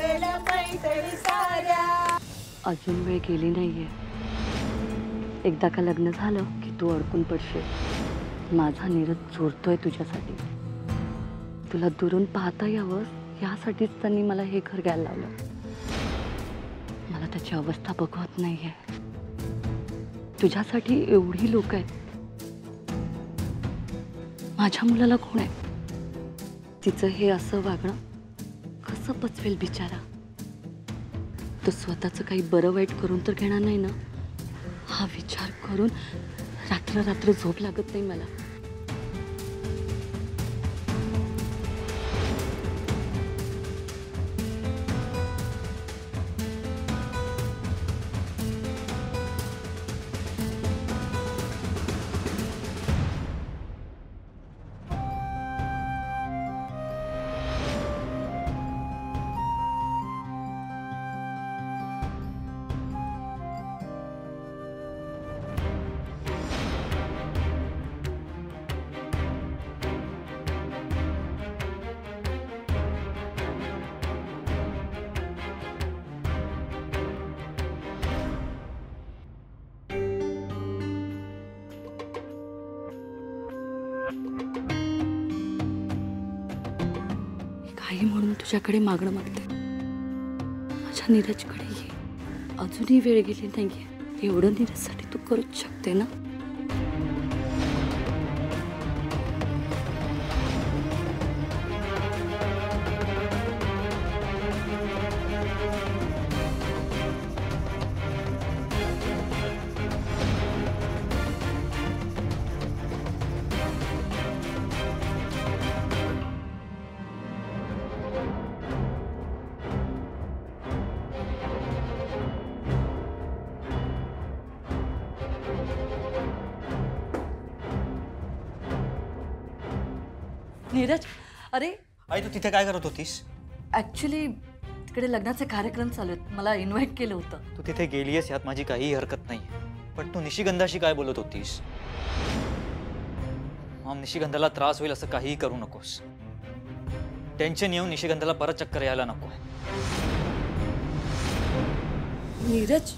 रंगला पैठणी साड्या। अजून वेळ गेली नाहीये। एकदा का लग्न झालं की तू अडकून पडशील। माझा नीरज चोरतोय तुझ्यासाठी। तुला दुरून पाहता यावं यासाठीच त्यांनी मला हे घर घ्यायला लावलं। मला त्याची अवस्था बघवत नाहीये। तुझ्यासाठी एवढी लोक आहेत। माझ्या मुलाला कोण आहे? तिचं हे असं वागणं कसं पचवेल बिचारा? तो स्वतःचं काही बरं वाईट करून तर घेणार नाही ना? हा विचार करून रात्र रात्र झोप लागत नाही मला। काही म्हणून तुझ्याकडे मागणं मागते। माझ्या नीरजकडे ये। अजूनही वेळ गेली नाहीये। एवढं नीरजसाठी तू करूच शकते ना? नीरज, अरे आई तू तिथे काय करत होतीस? ऍक्च्युली तिकडे लग्नाचे कार्यक्रम चालू आहेत। मला इन्व्हाइट केलं होतं। तू तिथे गेलीयस यात माझी काहीही हरकत नाही, पण तू निशिगंधाशी काय बोलत होतीस? मॉम, निशिगंधाला त्रास होईल असं काहीही करू नकोस। टेन्शन येऊन निशिगंधाला परत चक्कर यायला नको। नीरज,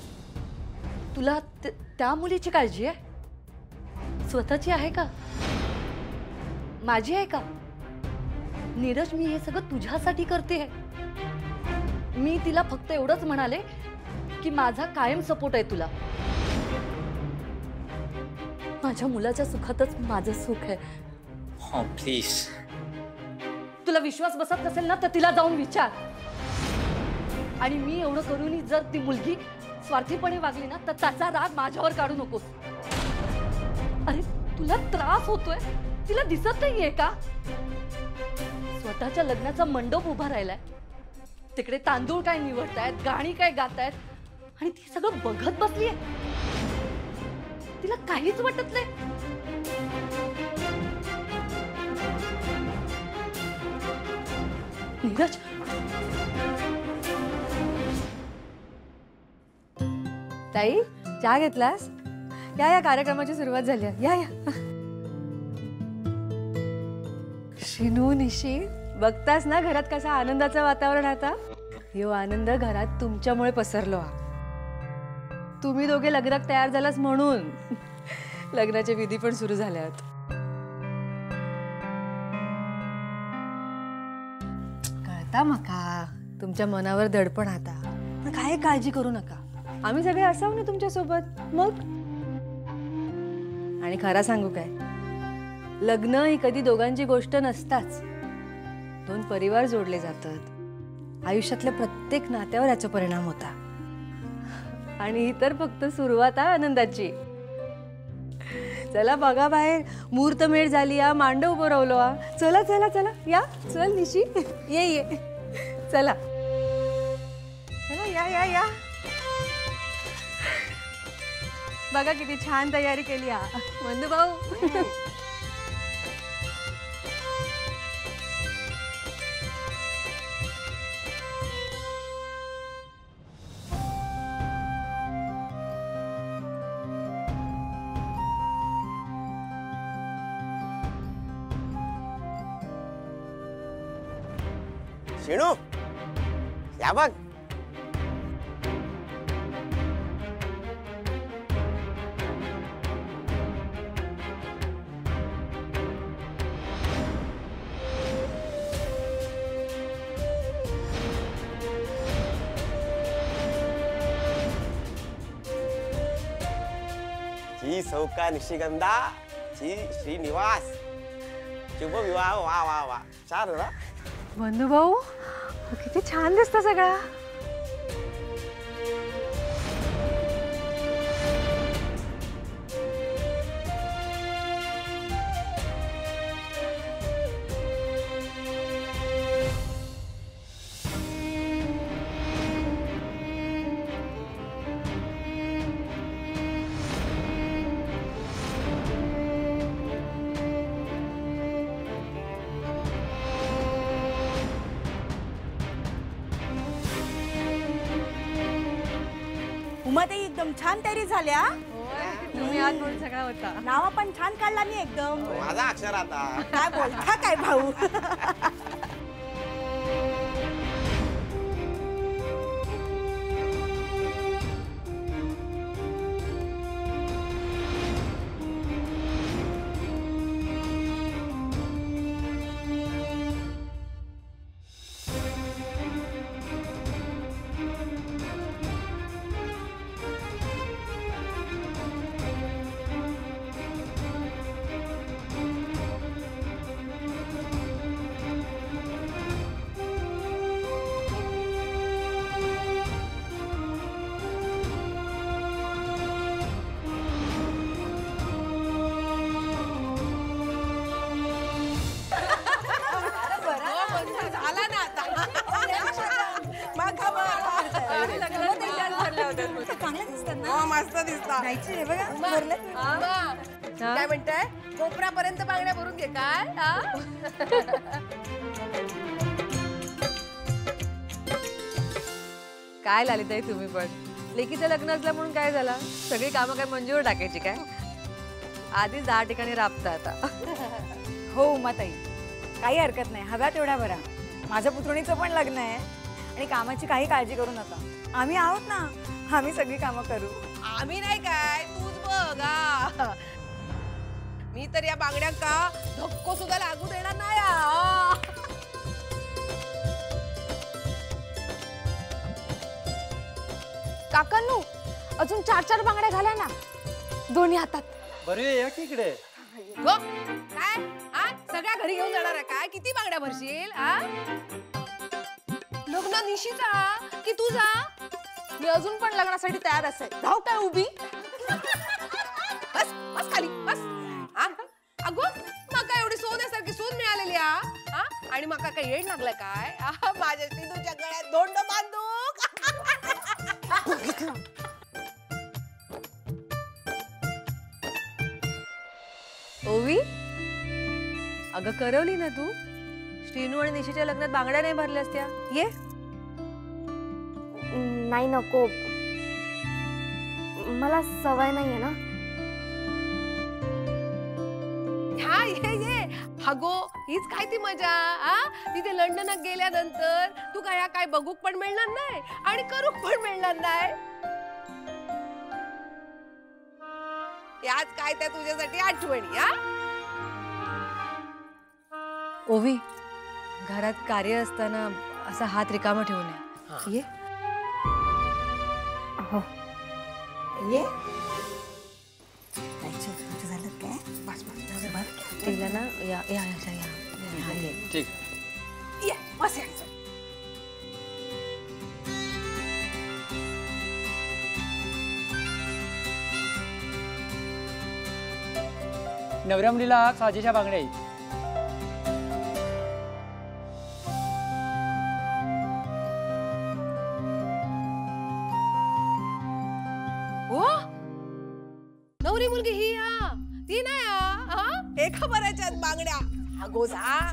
तुला त्या मुलीची काळजी आहे? स्वतःची आहे का? माझी आहे का? नीरज, मी हे सगळं तुझ्यासाठी करते। मी तिला फक्त एवढंच म्हणाले की माझा कायम सपोर्ट आहे तुला। माझ्या मुलाच्या सुखातच माझं सुख आहे। हो प्लीज। तुला विश्वास बसत नसेल ना तर तिला जाऊन विचार। आणि मी एवढं करूनही जर ती मुलगी स्वार्थीपणे वागली ना तर त्याचा राग माझ्यावर काढू नकोस। अरे तुला त्रास होतोय, तिला दिसत नाहीये का? स्वतःच्या लग्नाचा मंडप उभा राहिलाय, तिकडे तांदूळ काय निवडतायत, गाणी काय गातायत, आणि ती सगळं बघत बसलीये। तिला काहीच वाटत नाही। नीरज, ताई चहा घेतलास? या कार्यक्रमाची सुरुवात झाली आहे। या या। शिनू, निशी, बघतास ना घरात कसा आनंदाचं वातावरण आता? यो आनंद घरात तुमच्यामुळे पसरलो हा। तुम्ही दोघे लग्नात तयार झालास म्हणून लग्नाच्या विधी पण सुरू झाल्यात। कळता मका तुमच्या मनावर दडपण आता, पण काय काळजी करू नका। आम्ही सगळे असाव ना तुमच्या सोबत मग। आणि खरा सांगू काय, लग्न ही कधी दोघांची गोष्ट नसताच। दोन परिवार जोडले जातात। आयुष्यातल्या प्रत्येक नात्यावर याचा परिणाम होता। आणि ही तर फक्त सुरुवात आहे आनंदाची। चला बघा बाहेर, मुहूर्तमेढ झाली, मांडव उभं रावलो। चला चला चला, या चल निशी, ये ये, चला चला, या या या। बघा किती छान तयारी केली हा वंदू भाऊ। शिणू, त्या बघ. जी सौका निशिगंधा जी श्रीनिवास शुभ विवाह. वा वा वा छान ना. बंधू भाऊ किती छान दिसतं सगळं. उमाताई एकदम छान तयारी झाल्या. तुम्ही आज म्हणून सगळा होता. नावा पण छान काढला मी एकदम. माझा अक्षर आता. काय बोलता काय भाऊ. मस्त दिसता. काय म्हणताय कोपऱ्यापर्यंत बांगड्या भरून घे काय. काय लालिताई तुम्ही पण लेकीचं लग्न असलं म्हणून काय झालं. सगळी कामं काय मंजूर टाकायची काय. आधीच 10 ठिकाणी राबता आता. हो उमाताई काही हरकत नाही. हव्या तेवढ्या बरा. माझ्या पुतणीचं पण लग्न आहे आणि कामाची काही काळजी करू नका. आम्ही आहोत ना. आम्ही सगळी कामं करू. आम्ही नाही काय तूच बघ. मी तर या बांगड्या का धक्को सुद्धा लागू देणार नाही. काकांनू अजून 4 बांगड्या घाला ना दोन्ही हातात. बरे या की इकडे. काय सगळ्या घरी घेऊन जाणार आहे काय. किती बांगड्या भरशील. लग्न निशीचा की तुझा. मी अजून पण लग्नासाठी तयार असेल. धाव काय उभी. बस बस खाली बस. अगं मका एवढी सोन्यासारखी सून मिळालेली आणि मका काय येड लागलाय काय. माझ्याशी तुझ्या गळ्यात दोंड बांधू. ओवी अगं करवली ना तू. श्रीनू आणि निशीच्या लग्नात बांगड्या नाही भरल्या असत्या. ये. नाही नको मला सवय नाहीये ना. ह्या ये अगो हीच काय ती मजा. तिथे लंडनात गेल्यानंतर तू काय बघूक पण मिळणार नाही आणि करूक पण मिळणार नाही. याच काय त्या तुझ्यासाठी आठवणी. ओवी घरात कार्य असताना असा हात रिकामा ठेवू नये. ये. हो ये. झालं काय. बस बस तिला ना या या ठीक. ये बस यायचं. नवऱ्या मुलीला साजेच्या बांगड्या आहेत. नवरी मुलगी ही ती नाही. हे खबराच्या बांगड्या अगो जा.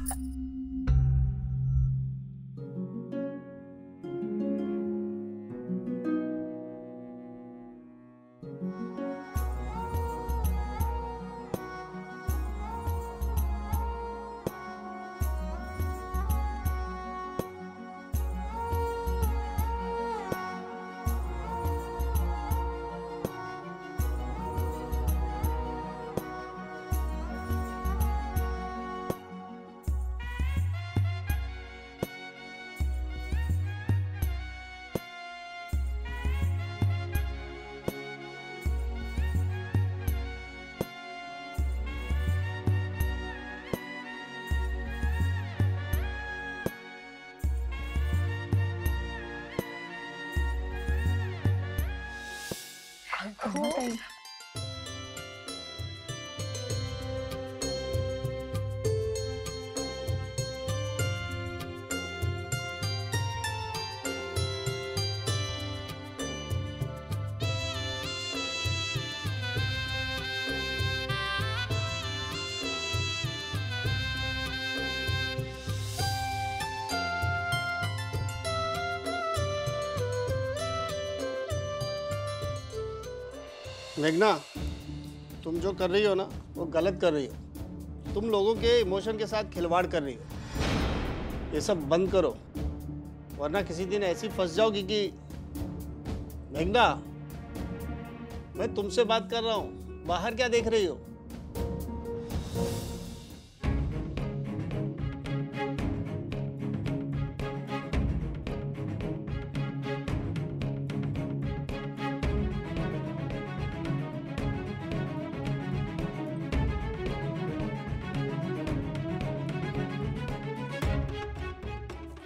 उमाताई. मेघना, तुम जो कर रही हो ना वो गलत कर रही हो। तुम लोगों के इमोशन के साथ खिलवाड़ कर रही हो। ये सब बंद करो, वरना किसी दिन ऐसी फंस जाओगी कि। मेघना, मैं तुमसे बात कर रहा हूँ, बाहर क्या देख रही हो?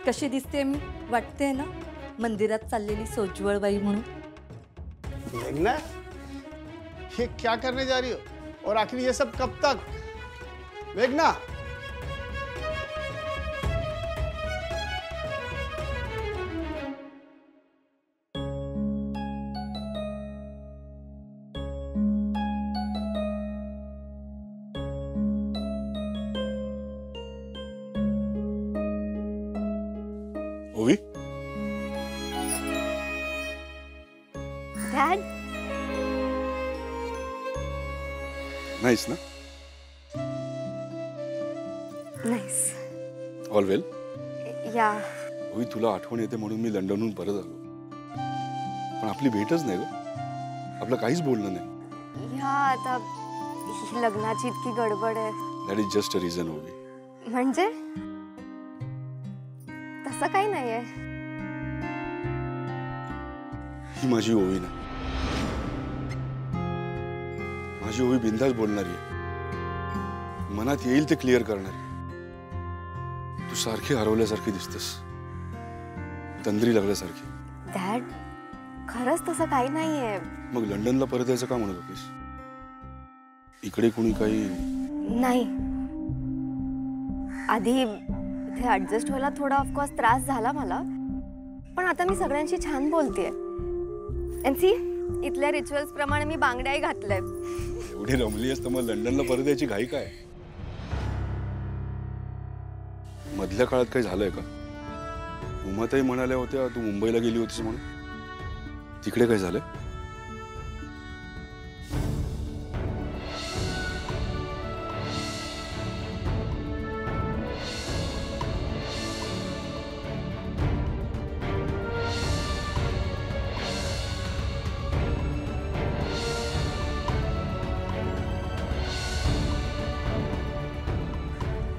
कशी दिसते मी? वाटते ना मंदिरात चाललेली सोज्वळ बाई म्हणून. मेघना, ये क्या करने जा रही हो? और आखिर ये सब कब तक? मेघना, ओवी, डॅड नाहीस ना? नाईस. ऑल वेल? या ओवी, तुला आठवण येते म्हणून मी लंडनहून परत आलो. पण आपली भेटच नाही ग. आपलं काहीच बोलणं नाही. या आता ही लग्नाची इतकी गडबड आहे. That is just a reason ओवी. म्हणजे तसं काही नाहीये. ही माझी ओवी ना. माझी ओवी बिंदास बोलणारी आहे. मनात येईल ते क्लिअर करणारी. तू सारखी हरवल्यासारखी दिसतेस, तंद्री लागल्यासारखी. डॅड खरंच तसं काही नाहीये. मग लंडनला परत यायचं का म्हणत होतीस? इकडे कोणी काही? नाही, आधी इथे ऍडजस्ट व्हायला थोडा ऑफकोर्स त्रास झाला मला, पण आता मी सगळ्यांशी छान बोलतेय. एन सी इथल्या रिच्युअल्स प्रमाणे मी बांगड्याही घातलंय. एवढी रमली असतं मग लंडनला परत यायची घाई काय? मधल्या काळात काही झालंय का? उमाताई म्हणाल्या होत्या तू मुंबईला गेली होतीस म्हणून. तिकडे काय झालंय?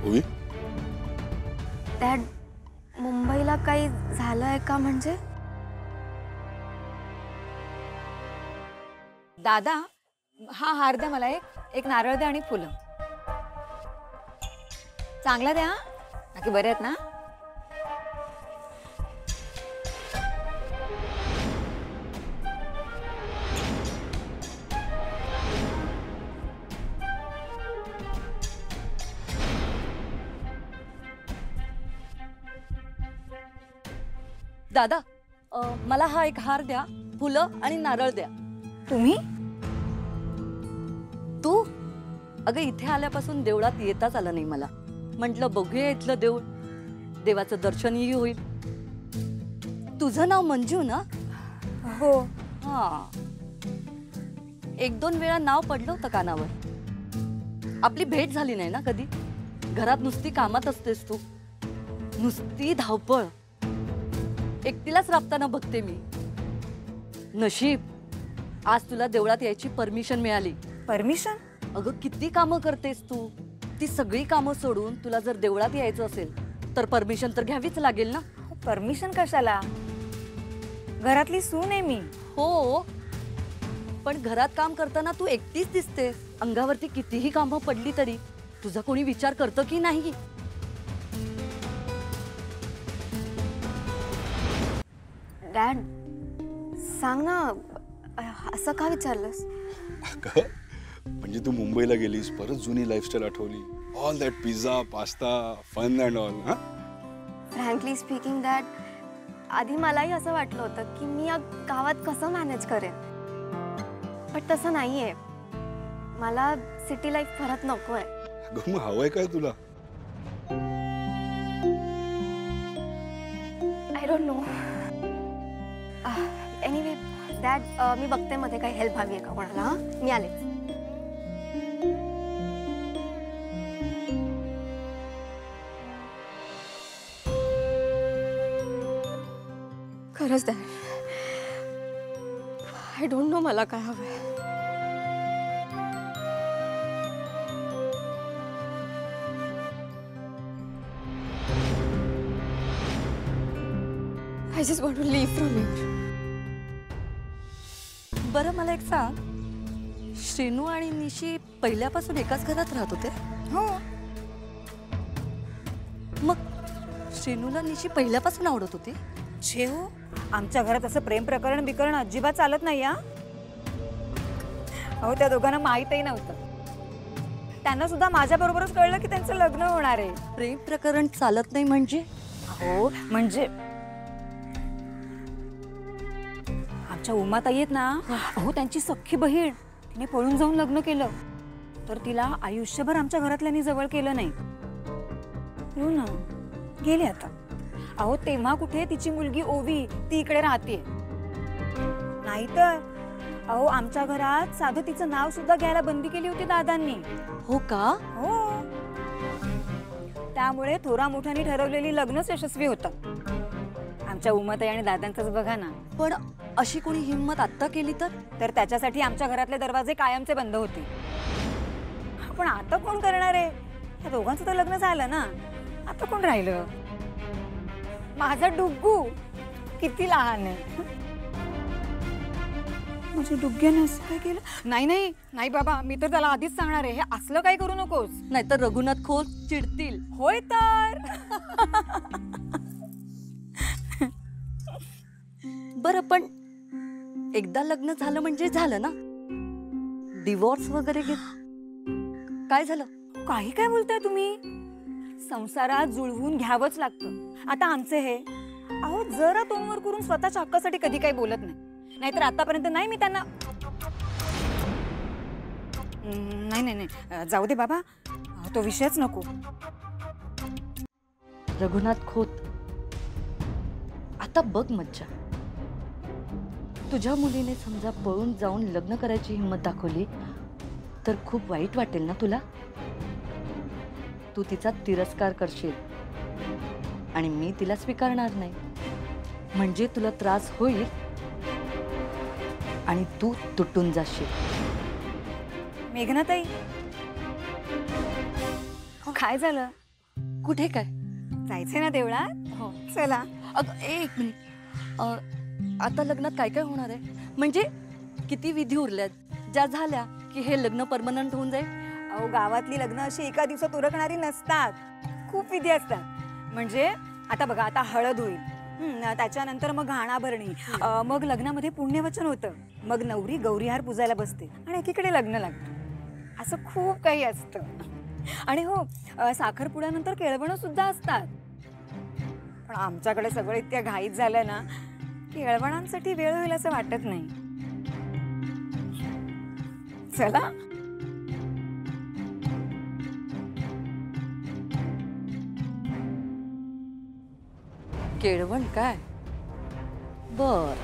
ओवी, डॅड मुंबईला काही झालंय का? म्हणजे दादा, हा हार द्या मला. एक नारळ द्या आणि फुलं. चांगला द्या. बाकी बरे आहेत ना? दादा, मला हा एक हार द्या, फुलं आणि नारळ द्या. तुम्ही? तू? अगं इथे आल्यापासून देवळात येताच आलं नाही मला. म्हटलं बघूया इथलं देऊळ, देवाचं दर्शनही होईल. तुझं नाव मंजू ना? हो. हा, एक दोन वेळा नाव पडलं होतं कानावर. आपली भेट झाली नाही ना कधी. घरात नुसती कामात असतेस तू, नुसती धावपळ. एकटीलाच राबताना बघते मी. नशीब आज तुला देवळात यायची परमिशन मिळाली. परमिशन? अगं किती कामं करतेस तू. ती सगळी कामं सोडून तुला जर देवळात यायचं असेल तर परमिशन तर घ्यावीच लागेल ना. परमिशन कशाला? घरातली सून आहे मी. हो, पण घरात काम करताना तू एकटीच दिसतेस. अंगावरती कितीही कामं पडली तरी तुझा कोणी विचार करतं की नाही? डॅड सांग ना, असं का विचारलंस? अगं, म्हणजे तू मुंबईला गेलीस, परत जुनी लाईफस्टाईल आठवली. All that pizza, pasta, fun and all. हा, फ्रँकली स्पीकिंग दॅट, आधी मलाही असं वाटलं होतं की मी या गावात कसं मॅनेज करेन, बट तसं नाही आहे. मला सिटी लाईफ परत नको आहे. अगं मग हवंय काय तुला? I don't know. Anyway that, मी बघते मध्ये काही हेल्प हवी आहे का कोणाला. हां, मी आलेच. खरंच दॅट, आय डोंट नो मला काय हवंय. I just want to leave from here. बरं मला एक सांग, श्रीनू आणि निशी पहिल्यापासून एकाच घरात राहत होते? हो. मग श्रीनूला निशी पहिल्यापासून आवडत होती? छे हो, आमच्या घरात असं प्रेम प्रकरण बिकरण अजिबात चालत नाही. हा अहो, त्या दोघांना माहीतही नव्हतं. त्यांना सुद्धा माझ्या बरोबरच कळलं की त्यांचं लग्न होणार आहे. प्रेम प्रकरण चालत नाही म्हणजे? हो, म्हणजे आमच्या उमाताई आहेत ना, अहो त्यांची सख्खी बहीण, तिने पळून जाऊन लग्न केलं, तर तिला आयुष्यभर आमच्या घरातल्यांनी जवळ केलं नाही. हो ना, गेली आता. अहो तेव्हा कुठे तिची मुलगी ओवी, ती इकडे राहते. नाहीतर अहो आमच्या घरात साधं तिचं नाव सुद्धा घ्यायला बंदी केली होती दादांनी. हो का? हो. त्यामुळे थोरा मोठ्याने ठरवलेली लग्नच यशस्वी होतं. आमच्या उमाताई आणि दादांचंच बघा ना. पण अशी कोणी हिंमत आत्ता केली तर त्याच्यासाठी आमच्या घरातले दरवाजे कायमचे बंद होते. पण आता कोण करणार आहे? या दोघांचं तर लग्न झालं ना, आता कोण राहिलं? माझा डुग्गू किती लहान आहे. माझ्या डुग्ग्याने असं काय केलं? नाही नाही नाही बाबा, मी तर त्याला आधीच सांगणार आहे, हे असलं काय करू नकोस. नाहीतर रघुनाथ खोत चिडतील. होय तर. बरं, पण एकदा लग्न झालं म्हणजे झालं ना? डिवोर्स वगैरे घेत काय झालं? काही काय बोलताय तुम्ही? संसारात जुळवून घ्यावंच लागतं. आता आमचे हे, अहो जरा तोंडवर करून स्वतःच्या हक्कासाठी कधी काही बोलत नाही. नाहीतर आतापर्यंत नाही मी त्यांना. नाही नाही नाही, जाऊ दे बाबा, तो विषयच नको. रघुनाथ खोत, आता बघ मज्जा. तुझ्या मुलीने समजा पळून जाऊन लग्न करायची हिंमत दाखवली तर खूप वाईट वाटेल ना तुला? तू तिचा तिरस्कार करशील आणि मी तिला स्वीकारणार नाही. म्हणजे तुला त्रास होईल आणि तू तुटून जाशील. मेघनाताई, काय झालं? कुठे काय? जायचंय ना देवळात? हो. चला. अगं एक मिनिट, आता लग्नात काय काय होणार आहे? म्हणजे किती विधी उरल्यात, ज्या झाल्या की हे लग्न परमनंट होऊन जाईल? अहो गावातली लग्न अशी एका दिवसात उरकणारी नसतात, खूप विधी असतात. म्हणजे आता बघा, आता हळद होईल, त्याच्यानंतर मग घाणा भरणी, मग लग्नामध्ये पुण्यवचन होतं, मग नवरी गौरीहार पुजायला बसते आणि एकीकडे लग्न लागतं. असं खूप काही असतं. आणि हो, साखरपुड्यानंतर केळवणं सुद्धा असतात. पण आमच्याकडे सगळं इतक्या घाईत झालं ना, केळवणांसाठी वेळ होईल असं वाटत नाही. चला. केळवण काय? बर,